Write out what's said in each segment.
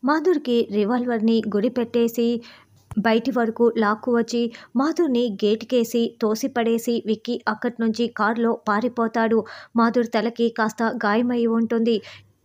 మాధుర్‌కి రివాల్వర్‌ని గురిపెట్టేసి బయటి వరకు లాక్కువచ్చి మాధుర్‌ని గేటుకేసి తోసిపడేసి విక్కీ అక్కడ్నుంచి కారులో పారిపోతాడు. మాధుర్ తలకి కాస్త గాయమై ఉంటుంది.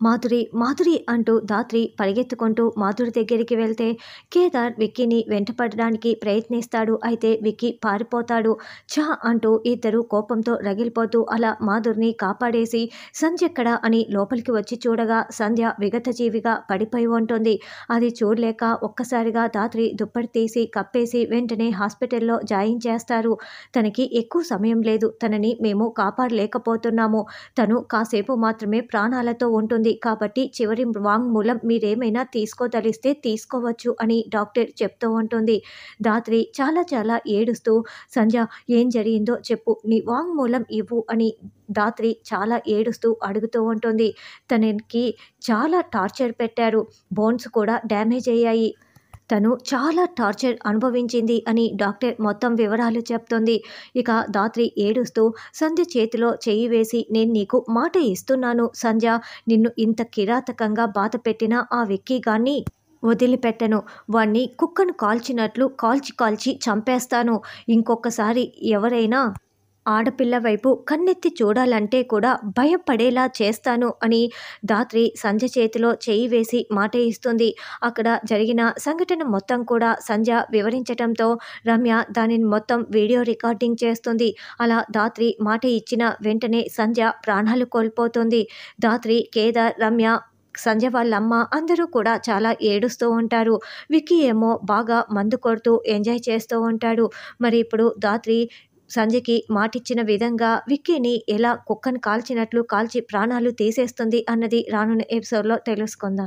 మాధురి! మాధురి! అంటూ ధాత్రి పరిగెత్తుకుంటూ మాధురి దగ్గరికి వెళ్తే కేదార్ విక్కీని వెంటపడడానికి ప్రయత్నిస్తాడు. అయితే విక్కీ పారిపోతాడు. ఛ! అంటూ ఇద్దరు కోపంతో రగిలిపోతూ అలా మాధుర్‌ని కాపాడేసి సంధ్యెక్కడ అని లోపలికి వచ్చి చూడగా సంధ్య విగతజీవిగా పడిపోయి ఉంటుంది. అది చూడలేక ఒక్కసారిగా ధాత్రి దుప్పటి తీసి కప్పేసి వెంటనే హాస్పిటల్‌లో జాయిన్ చేస్తారు. తనకి ఎక్కువ సమయం లేదు. తనని మేము కాపాడలేకపోతున్నాము. తను కాసేపు మాత్రమే ప్రాణాలతో ఉంటుంది. కాబట్టి చివరి వాంగ్మూలం మీరేమైనా తీసుకోదలిస్తే తీసుకోవచ్చు అని డాక్టర్ చెప్తూ ఉంటుంది. ధాత్రి చాలా ఏడుస్తూ సంధ్య ఏం జరిగిందో చెప్పు. నీ వాంగ్మూలం ఇవ్వు అని ధాత్రి చాలా ఏడుస్తూ అడుగుతూ ఉంటుంది. తనకి చాలా టార్చర్ పెట్టారు. బోన్స్ కూడా డ్యామేజ్ అయ్యాయి. తను చాలా టార్చర్ అనుభవించింది అని డాక్టర్ మొత్తం వివరాలు చెప్తుంది. ఇక ధాత్రి ఏడుస్తూ సంధ్య చేతిలో చెయ్యి వేసి నేను నీకు మాట ఇస్తున్నాను సంధ్య, నిన్ను ఇంత కిరాతకంగా బాధపెట్టిన ఆ విక్కీ గాన్ని వదిలిపెట్టను. వాణ్ణి కుక్కను కాల్చినట్లు కాల్చి చంపేస్తాను. ఇంకొకసారి ఎవరైనా ఆడపిల్ల వైపు కన్నెత్తి చూడాలంటే కూడా భయపడేలా చేస్తాను అని ధాత్రి సంధ్య చేతిలో చెయ్యి వేసి మాట ఇస్తుంది. అక్కడ జరిగిన సంఘటన మొత్తం కూడా సంధ్య వివరించటంతో రమ్య దానిని మొత్తం వీడియో రికార్డింగ్ చేస్తుంది. అలా ధాత్రి మాట ఇచ్చిన వెంటనే సంధ్య ప్రాణాలు కోల్పోతుంది. ధాత్రి, కేదార్, రమ్య, సంధ్య వాళ్ళమ్మ అందరూ కూడా చాలా ఏడుస్తూ ఉంటారు. విక్కీ ఏమో బాగా మందు కొడుతూ ఎంజాయ్ చేస్తూ ఉంటాడు. మరి ఇప్పుడు ధాత్రి సంధ్యకి మాటిచ్చిన విధంగా విక్కీని ఎలా కుక్కను కాల్చినట్లు కాల్చి ప్రాణాలు తీసేస్తుంది అన్నది రానున్న ఎపిసోడ్‌లో తెలుసుకుందాం.